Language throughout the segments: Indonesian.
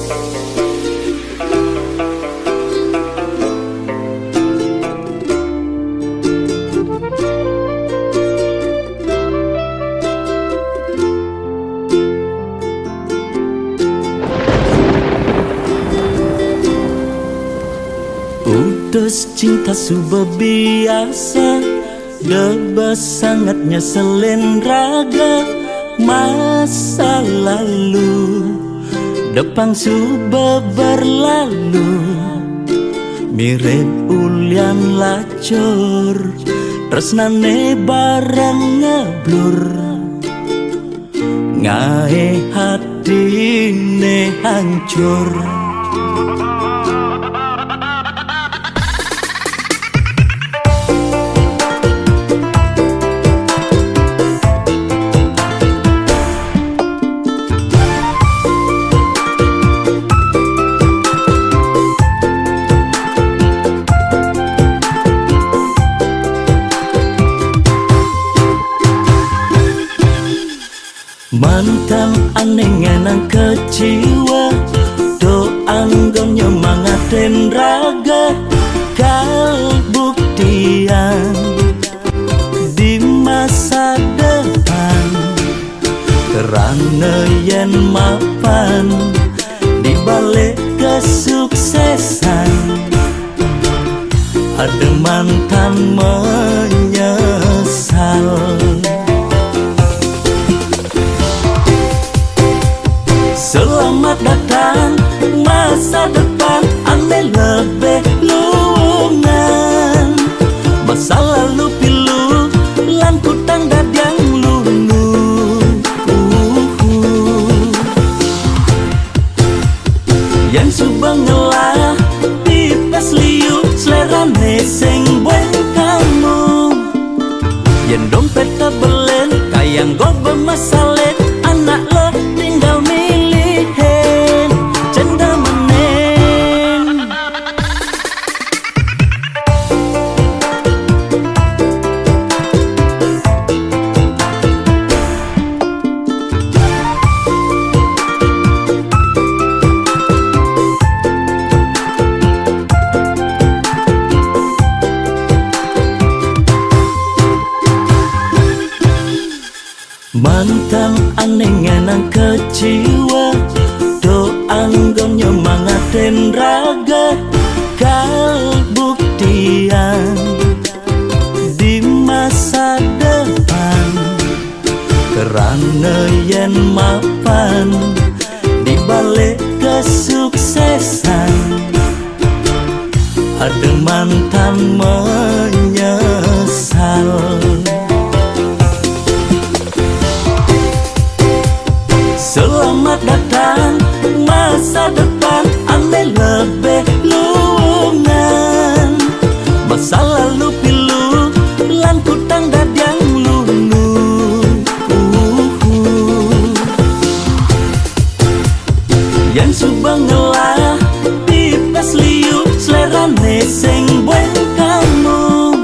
Putus cinta sudah biasa, debas sangatnya selen raga. Masa lalu depan sudah berlalu, mirip ulian lacur, tresnane barang ngeblur. Ngae hatine hancur. Mantan aneh ngenang kecewa, doang gon nyemangatin raga. Kal buktian di masa depan, kerana yen mapan di balik kesuksesan. Ada mantan menyesal. Selamat datang masa depan, ane lebih lungan. Masa lalu pilu, lan kutang dadang lunu. Yang subang ngelah, pipes liu, selerane sing bueng kamu. Yang dompet tebelen, kayang go bermasalet, anak lo tinggal milihin, cenda menen. Mantan aneh ngenang kecewa, doang gon nyemangatin raga. Kal buktian di masa depan, kerana yen mapan di balik kesuksesan. Ada mantan menyesal. Selamat datang masa depan, ane lebih lungan. Masa lalu pilu, lan kutang dadang lunu. Yang subang ngelah, pipes liu, selerane sing bueng kamu.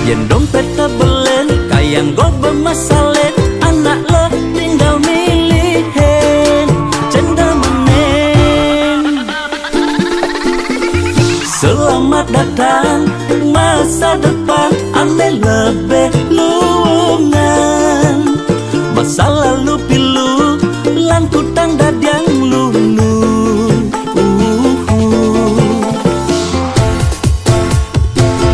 Yang dompet tebelen, kayang go bermasalet, anak lo tinggal milihin, cenda menen. Selamat datang masa depan, ane lebih lungan. Masa lalu pilu, lan kutang dadang lunu.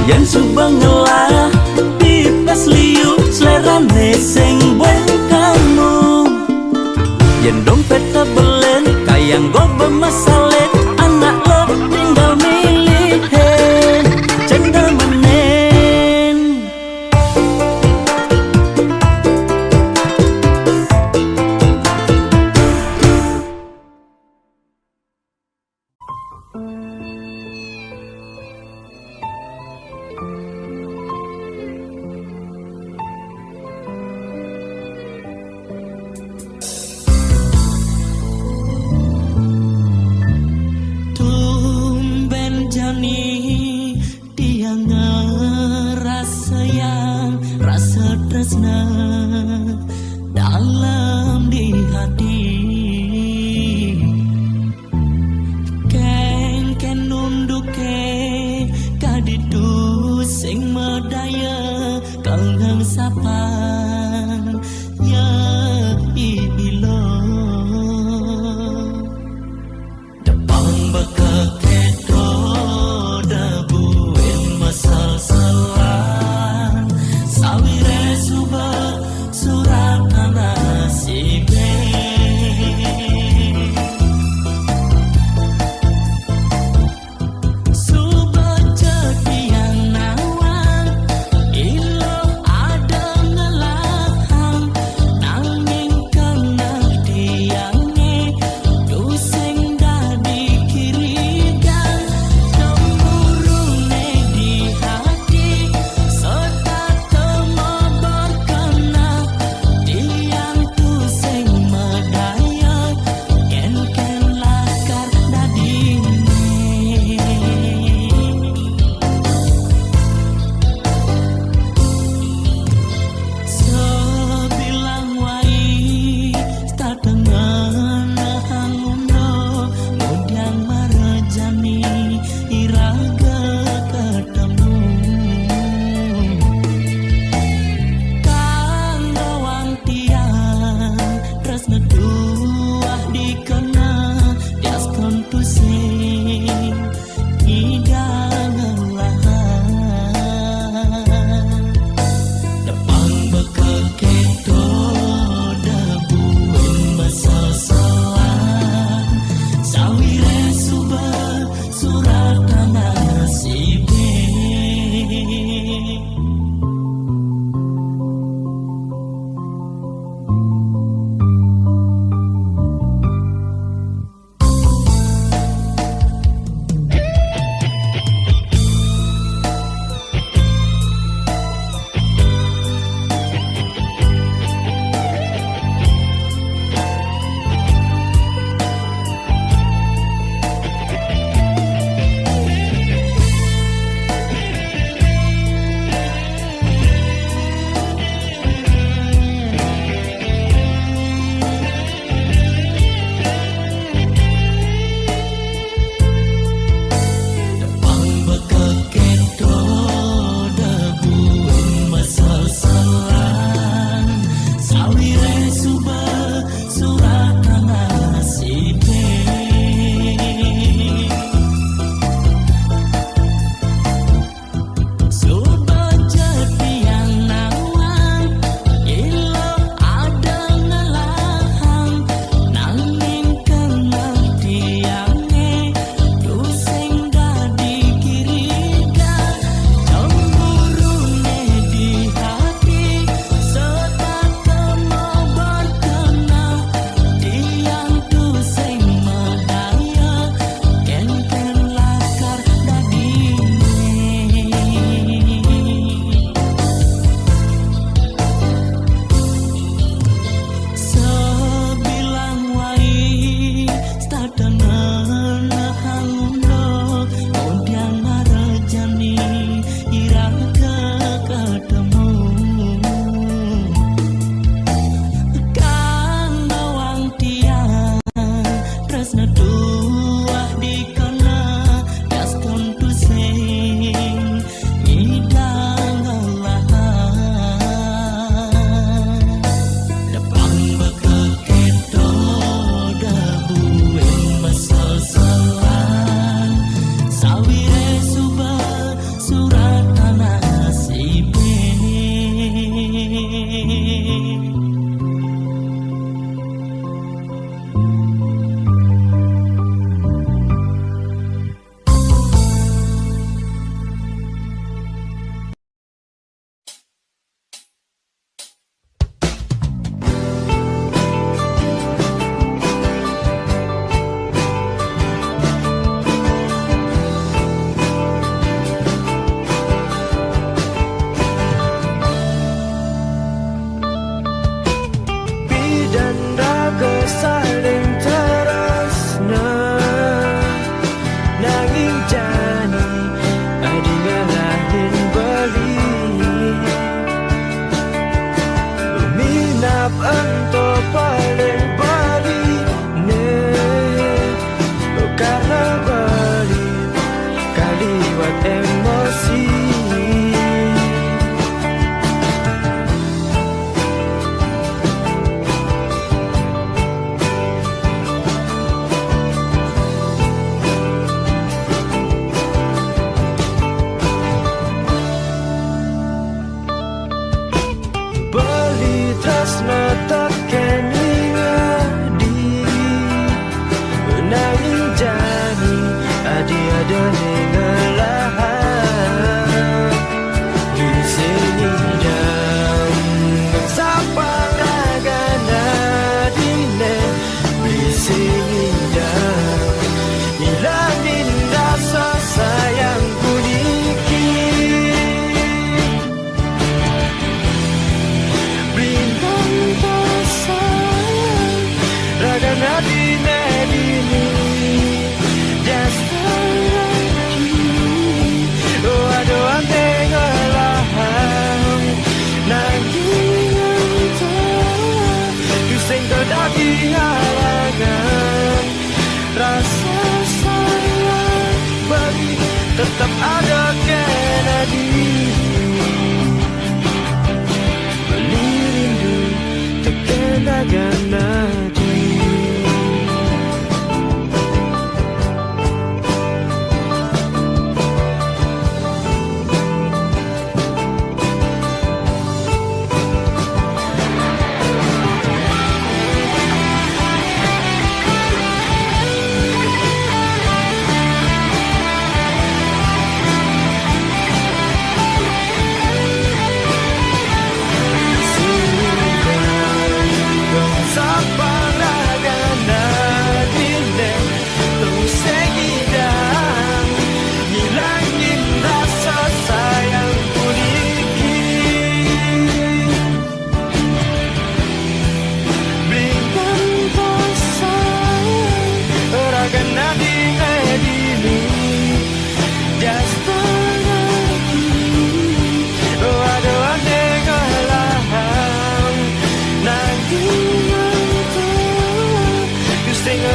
Yang subang ngelah, pipes liu, selerane sing bueng kamu. Yang dompet tebelen, kayang go bermasalet, anak lo tinggal milihin, cenda menen. ikona dias kontu sing idangelah depan bekal keto dabuin masasalan sawire suba surat nasibe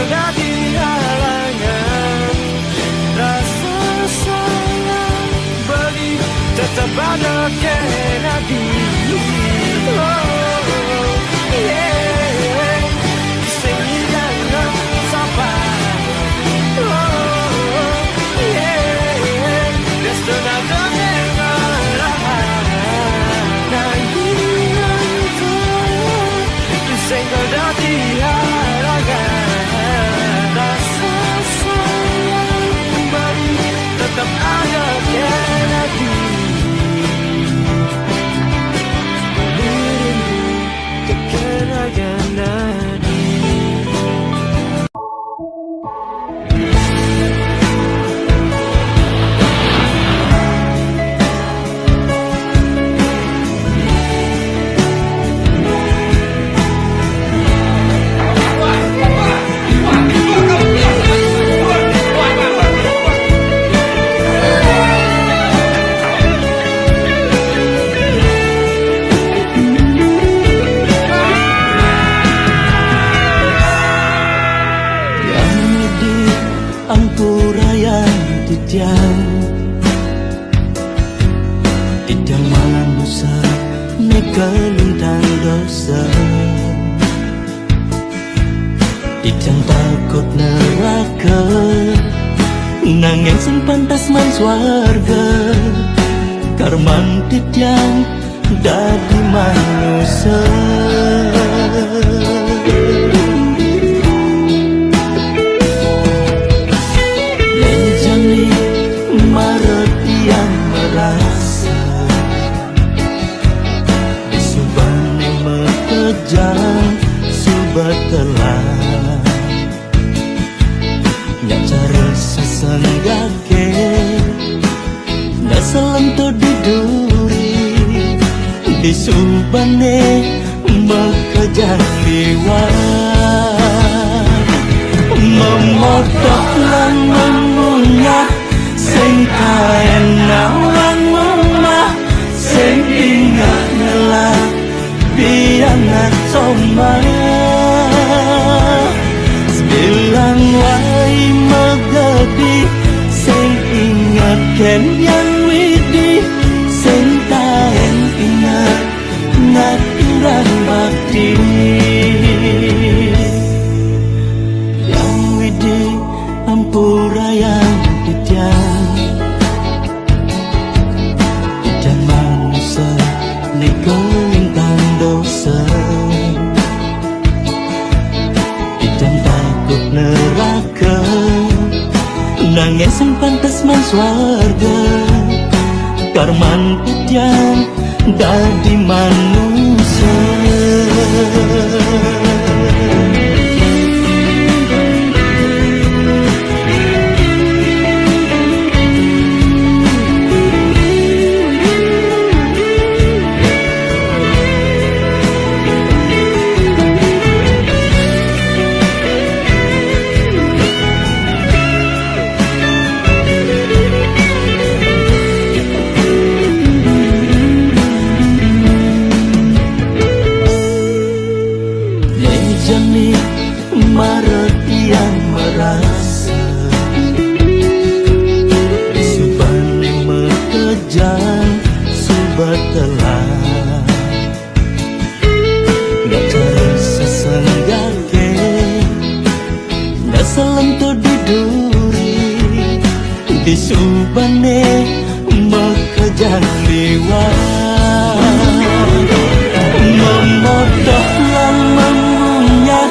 dadi halangan. Rasa sayang bagi tetap ada kenadi. Tetap ada kenadi. Beririndu ke kenangan nadi. Tidak manusia mekelintang dosa, tidak takut neraka, nanging sing pantas man swarga. Karman tidak dadi manusia. Jangan subat telah nyak cara sesenggake ndak selento diduri di subane mekejang liwat memotok lan mengunyah sing kaenak lan ngomah sing ingat ngelak biangat somaya sebilang wai megedi sing ingat ken yang widi sing taen ingat ngaturan bakti yang widi ampura yang ditiang dan manusia nego dosa. Tidak takut neraka, nanging sing pantas man swarga. Karman putyan dadi manusia. Maretian merasa subane mekejang subat telah nggak cara sesenggake nggak selento diduri di subane mekejang liwat memodoh lan mengunyah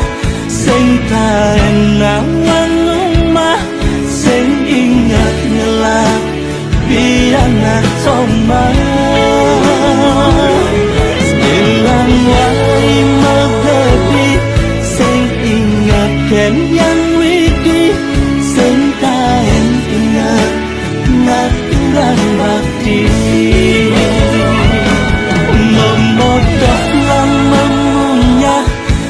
sing kaenak lan ngomah sing ingat ngelak biangat somaya sebilang wai megedi sing ingat ken yang widi sing kaen ingat ngaturan bakti memodoh lan mengunyah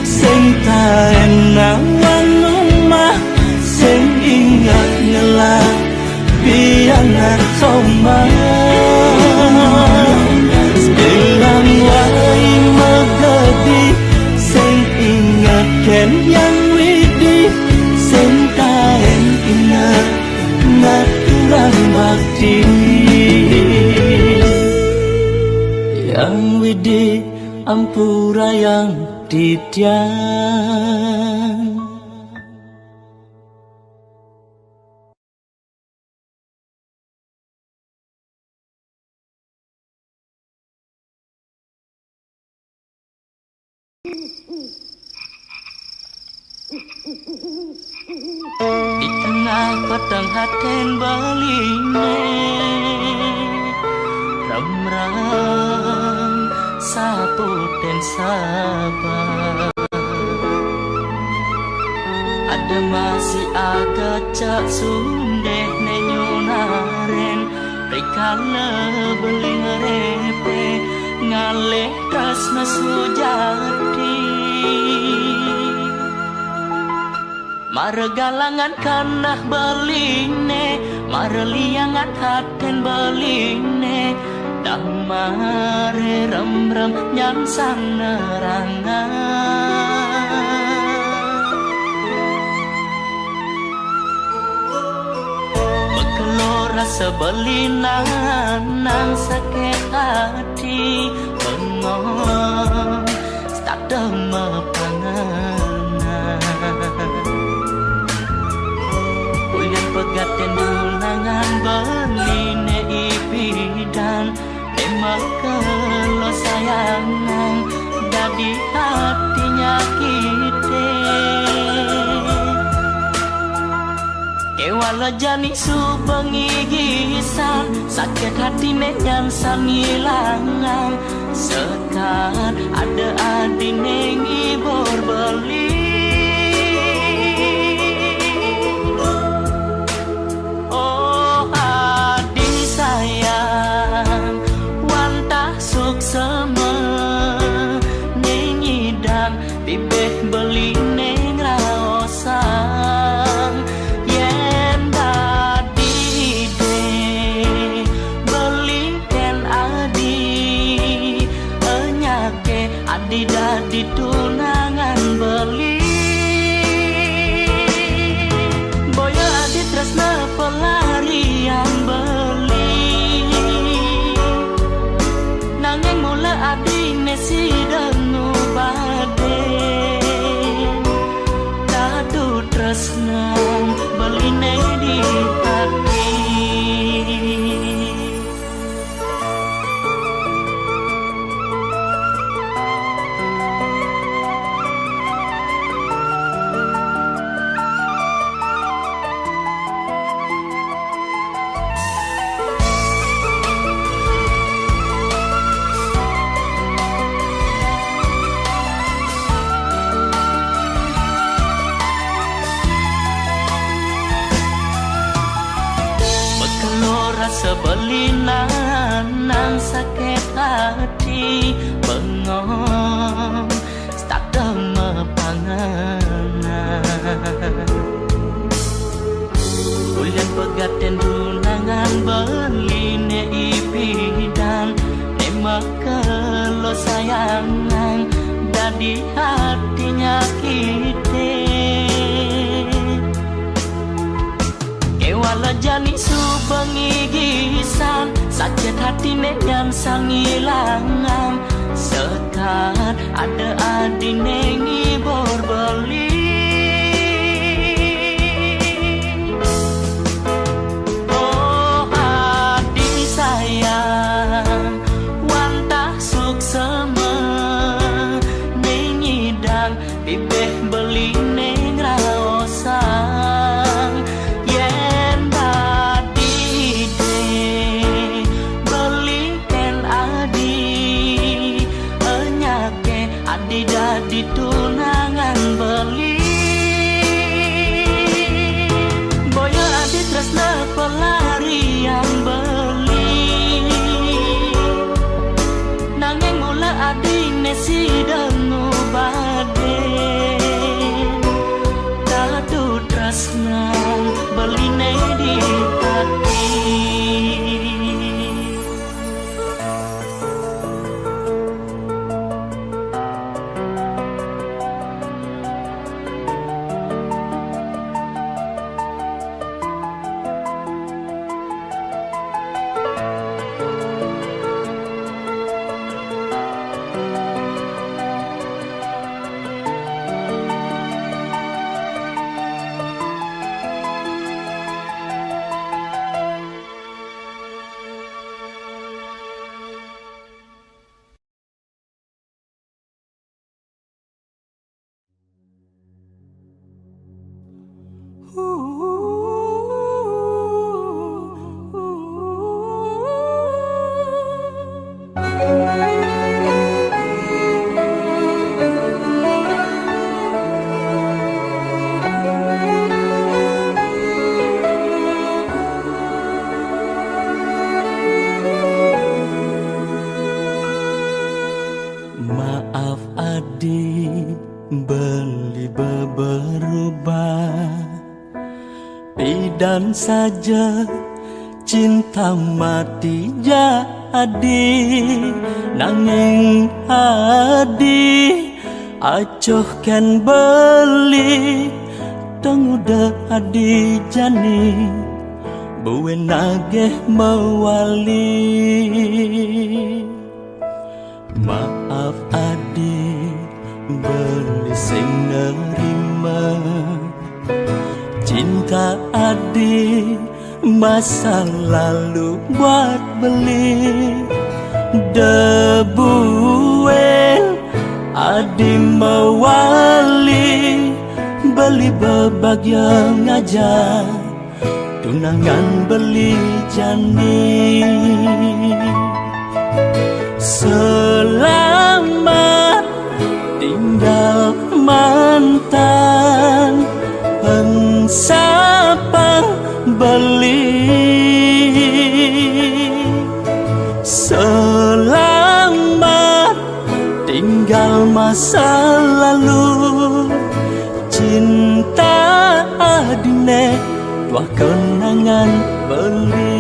sing kaenak lan ngomah sing ingat ngelak biangat somaya sebilang wai megedi sing ingat ken yang widi ampura yang didiang. Di tengah padang haten baline remrang sapu dan sabar, ada masih agak cak sundeh nenyonaren rikala beling repe ngaleh tresna sujati. Margalangan kanah beline, marliangan haten beline, dang mare rem-rem nyansang nerangan. Bekelo rasa belinan nang sakit hati bengong tak demam panganan. Ulian pegaten dunangan beline ibidan emakelo sayangan dadi hatinya kite. Kewala jani subengi gisan sakit hati nyan sangilangan sekat ada adine ngibur beli. Bibeh beli neng raosang yen dadi de beli ken adi enyake adi dadi tunangan beli boyo adi tresna pelarian beli nanging mula adi nesi dengu bade tresnang beline di hati. Sebelinan nang sakit hati bengong tak demam panganan. Ulian pegaten dunangan beline ibidan emakelo sayangan dadi hatinya kite. Kewala jani subengi gisan sakit hati nyan sangilangan sekat ada adine ngibur beli. Oh adi sayang wantah suksema nengidang bibeh beli neng raosang adi dadi tunangan beli. rubah. Bidan saja cinta mati jadi, nanging adi acoh kan beli tenguda adi jani buwe nageh mewali. Maaf adi beli sing nerima, cinta adi masa lalu buat beli. Debu adi mewali beli bebagian aja, tunangan beli jani. Selamat tinggal mantan, pensapang beli. Selamat tinggal masa lalu, cinta adine dua kenangan beli.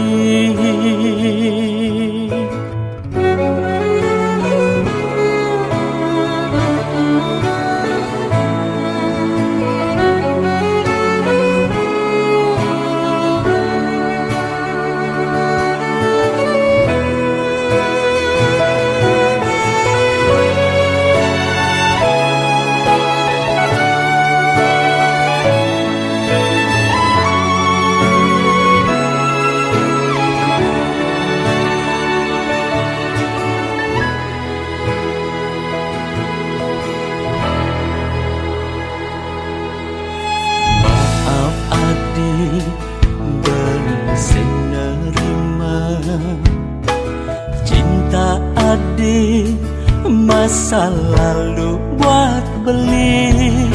Cinta adi masa lalu buat beli.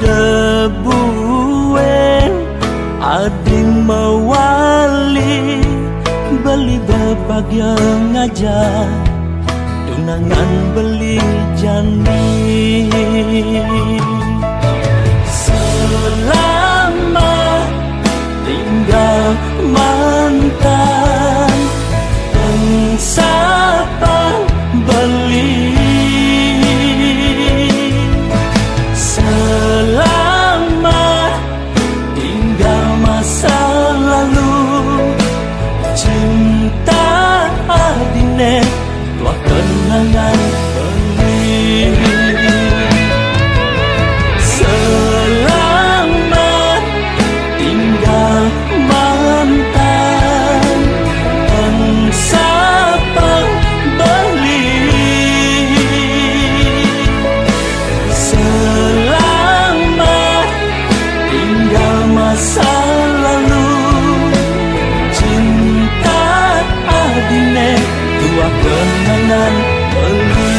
Debu adi mewali beli bebagian aja, tunangan beli jani. Selamat tinggal mantan, pensapang beli. Selamat tinggal masa lalu, cinta adine dua kenangan beli. Selamat tinggal mantan, pensapang beli. Selamat tinggal masa lalu, cinta adine dua kenangan beli.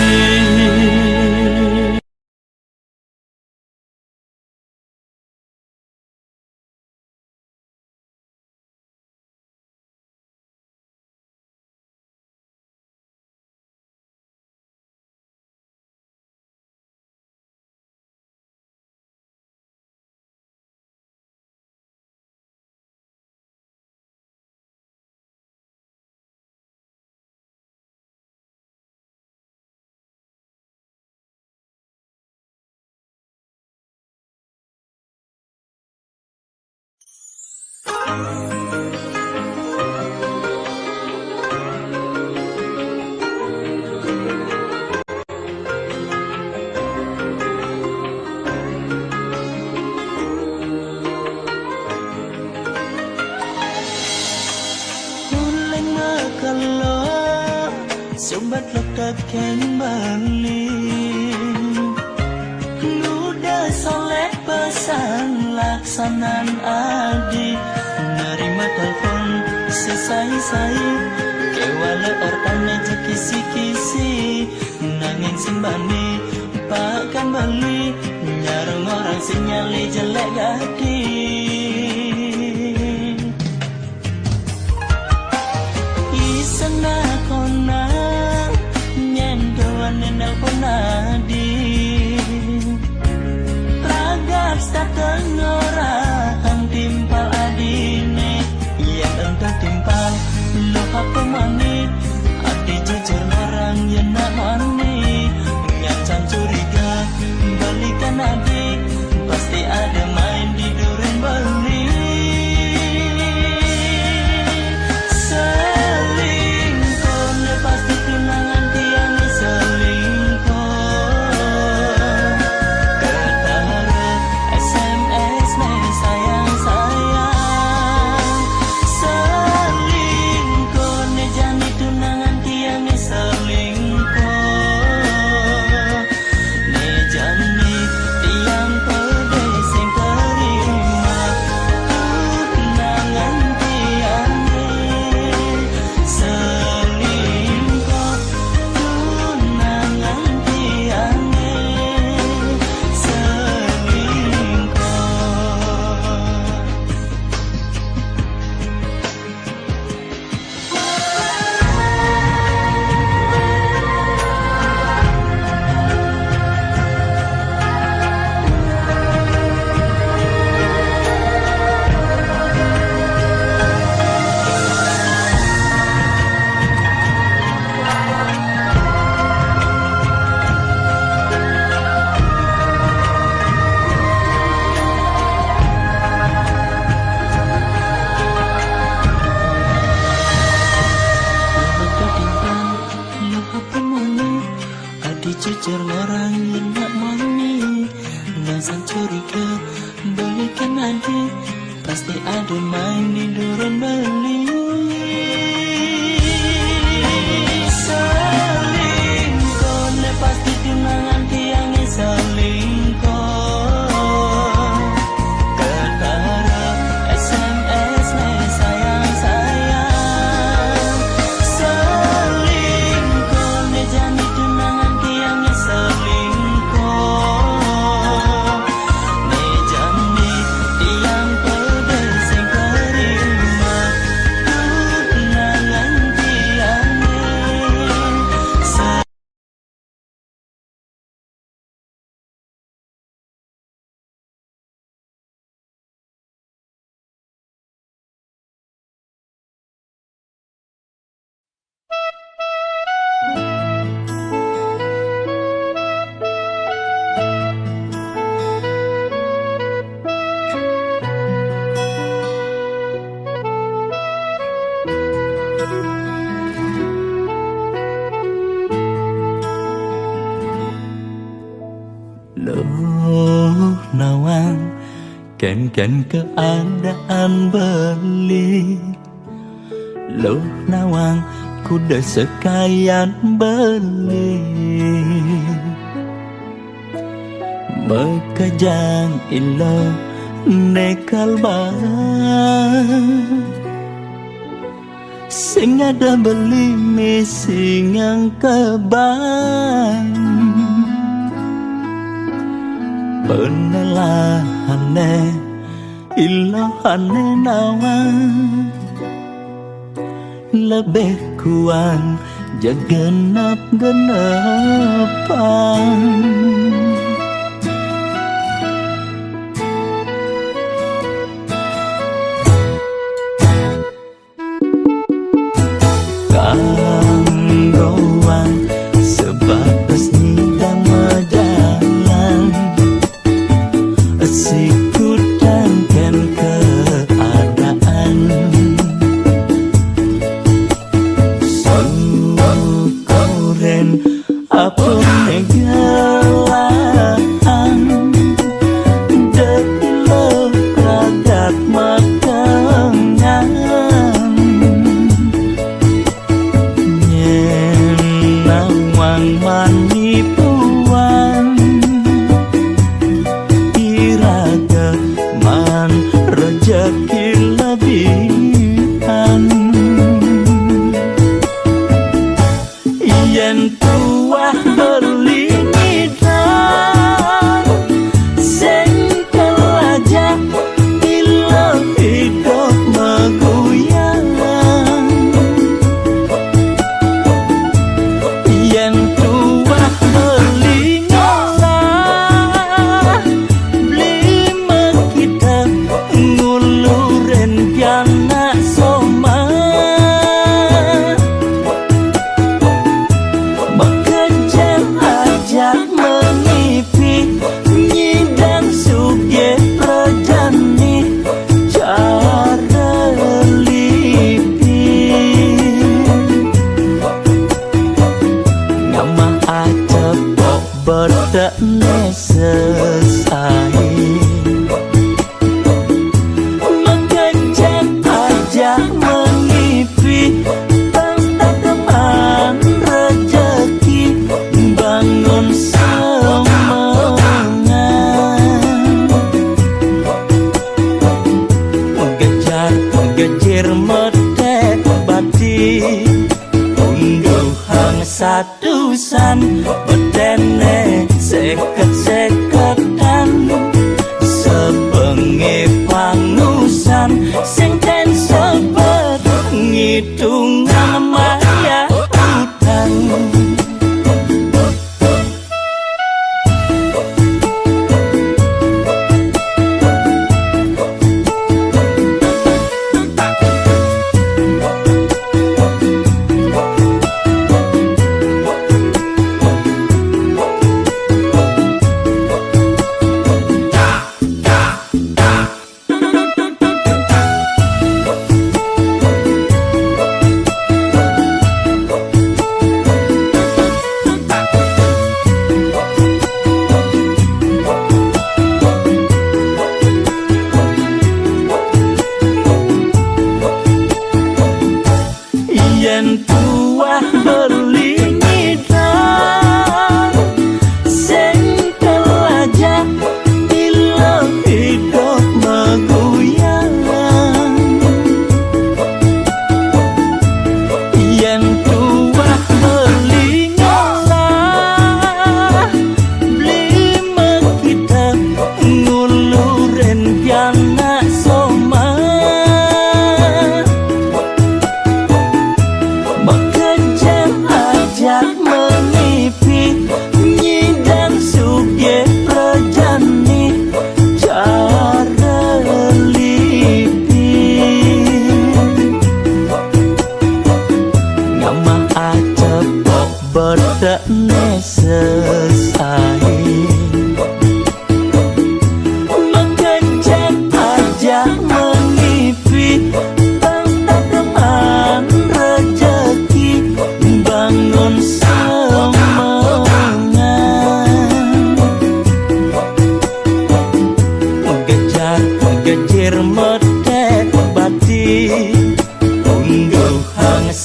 Sobat lokak kembali, luda soleh pesan laksanan adi, nerima telepon sesai-sai, kewala ortane kisi-kisi, nanging simbani pak kembali, nyarung orang sinyali jelek gadi. Isana kona nyendoan nelpon nadi, ragap adi, pasti ada main di durun beli. Selingkuh ne pasti tunangan tiang selingkuh. Ketara SMS ne sayang sayang. Selingkuh ne jani tunangan tiang selingkuh. Ne jani tiang pedes yang terima tunangan tiang Loh nawang ken keadaan beli. Loh nawang kuda sekayan beli. Mekajang ilo nekal sing ada beli missing yang keban. Penelahane ilahane nawang lebih kuat jagenap-genepan. Kanggoan sebatas nidang majalan sikutangkan keadaan. Syukurin apa negalahan dekilo kagat makangan. Nyenawang manipuan iraga man rejeki lebihan. Yen tuah beli nidang sing kelajak ilo hidup meguyang. Yen tuah beli ngolah beli makita nguluren kiana soma. Bekerja ajak mengipi nyidang suge prajani cara lipi. Ngamah acep bedak nesesai. Bekerja ajak mengipi tanda teman rejeki bangun semangat. Gejir medek bati ungguhang satusan bedene seket-seketan sebengi pangusan sing ten sebet ngitungan maya utang.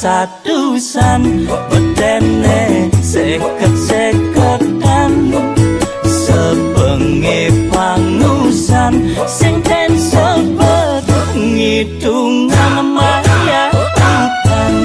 satusan bedene seket-seketan sebengi pangusan sing ten sebet ngitungan maya hutan.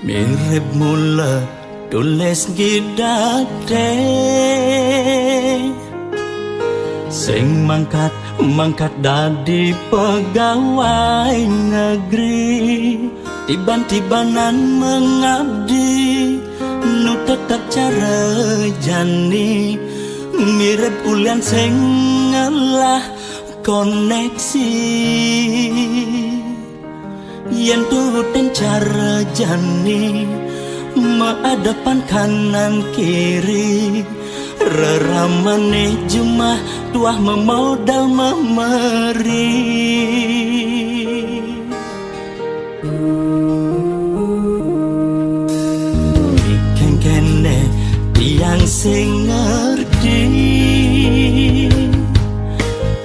Mirip mula tulis gidate sing mangkat dadi pegawai negeri tiban-tibanan mengabdi nu tetap cara jani mirip ulian sing ngelah koneksi yen turutin cara jani menghadapan kanan kiri reramane jumah tuah memodal memeri bikin kene tiang sing ngerti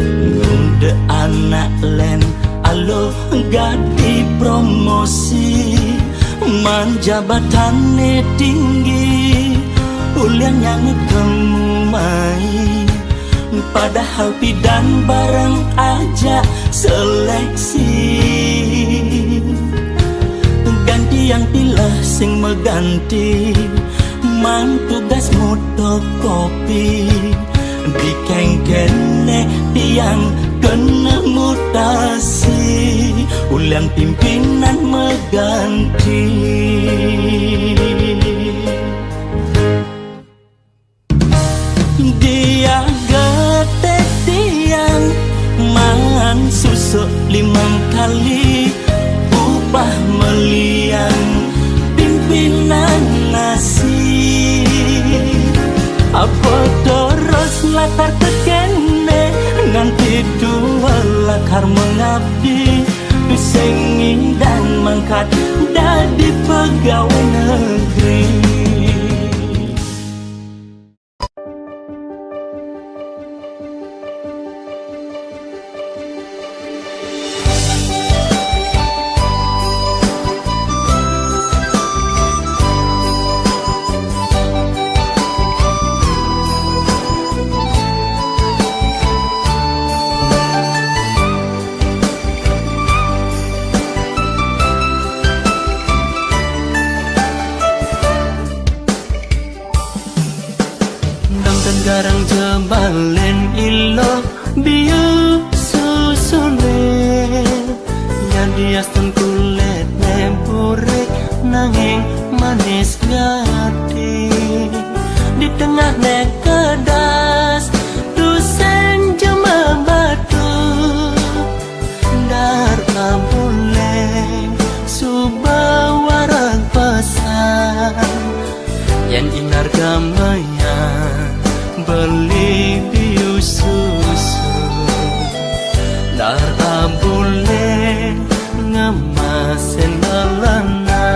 ngunde anak len alo gadi promosi man jabatannya tinggi ulian yang kemumai padahal pidan bareng aja seleksi ganti yang pilih sing meganti man tugas motokopi bikin kene tiang kena mutasi ulang pimpinan mengganti dia getek tiang mangan susu 5 kali upah meliang pimpinan nasi apa terus latar tekene nganti dua lakar mengabdi disengi dan mangkat dadi pegawai negeri. Garang jebalen ilo biu susule jadi aston kulit nempurek nanging manis gati di tengah nek kedas dusen jema batu dar kabule subah warang pesan yang inar gamaya beli biu susu dar abule ngemasen balana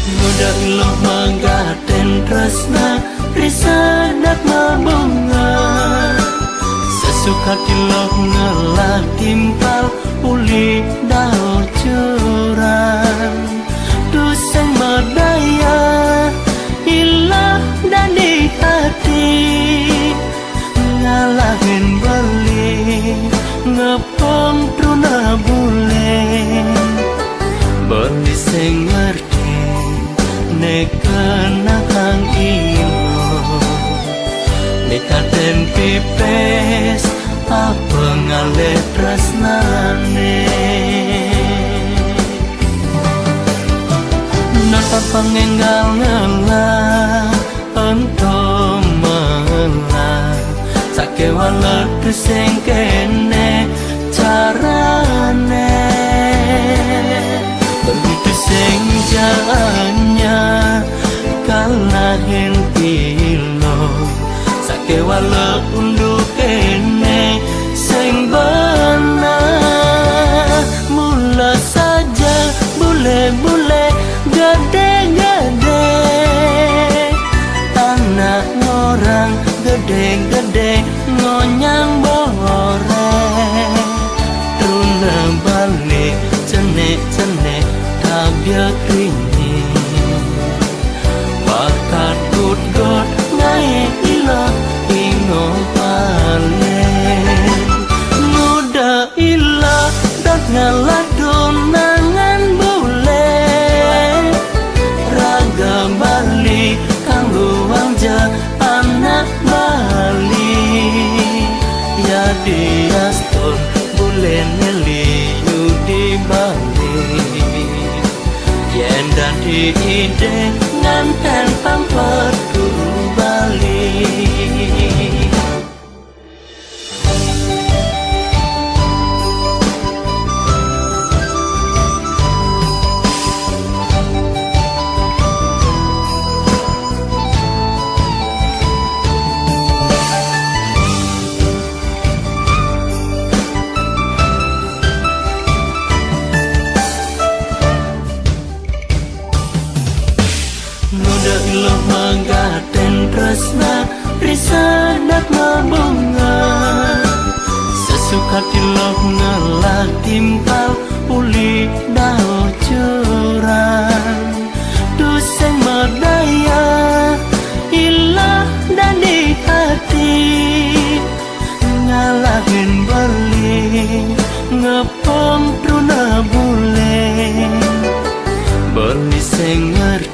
muda iloh manggaten tresna risadat mabunga sesuka iloh ngelah timpal uli daun curang duseng medaya ilah dan di hati ngalahin beli ngepong truna bule beli sing ngerti nekenakang iya pipes apa ngalih tresnane nata pangenggal ngelah ento melah sakewala sing kene carane begitu sing jalannya kalahin pilo sakewala unduk kene sing benar mula saja bule-bule gede-gede anak orang gede-gede ngonyang bore truna balik cenek-cenek tabia krini bakat gut-gut ngai ilo ingo balik muda ilo dat ngalah donangan bule raga Bali kanggo wangja anak Bali ya diaston bule neliu di Bali yen dadi ide nganten pamper guru Bali muda iloh manggaten tresna risadat ngabunga sesuka tiloh ngelah timpal uli dao curang duseng medaya ilah dan di hati ngalahin beli ngepom truna bule beli sing ngerti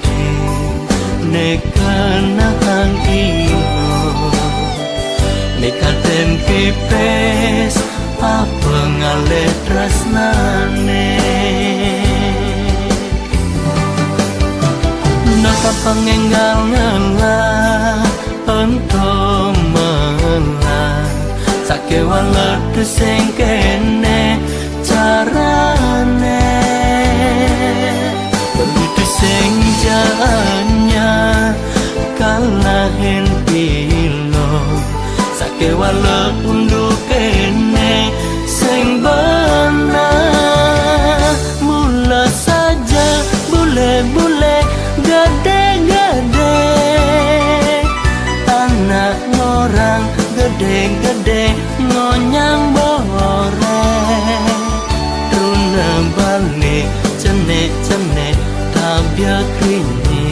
nekana hang iyo nekaten pipes apa ngalih tresnane naka pangenggal ngelah ento melah sakewala sing kene carane begitu sing jalannya kalahin pilo sakewala unduk kene sing benar mula saja bule-bule gede-gede anak orang gede-gede ngonyang bore truna balik cenek-cenek tabia kini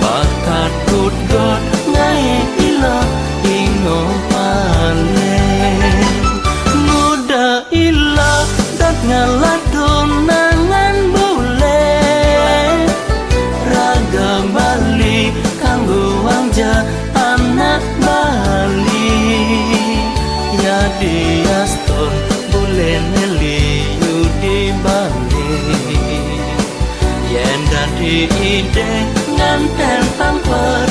bakat gut-gut ngai ilo ingo balik muda ilo dat ngalah donangan bule raga Bali kanggo wangja anak Bali ya diaston bule neliu di Bali yen dadi ide nganten pamper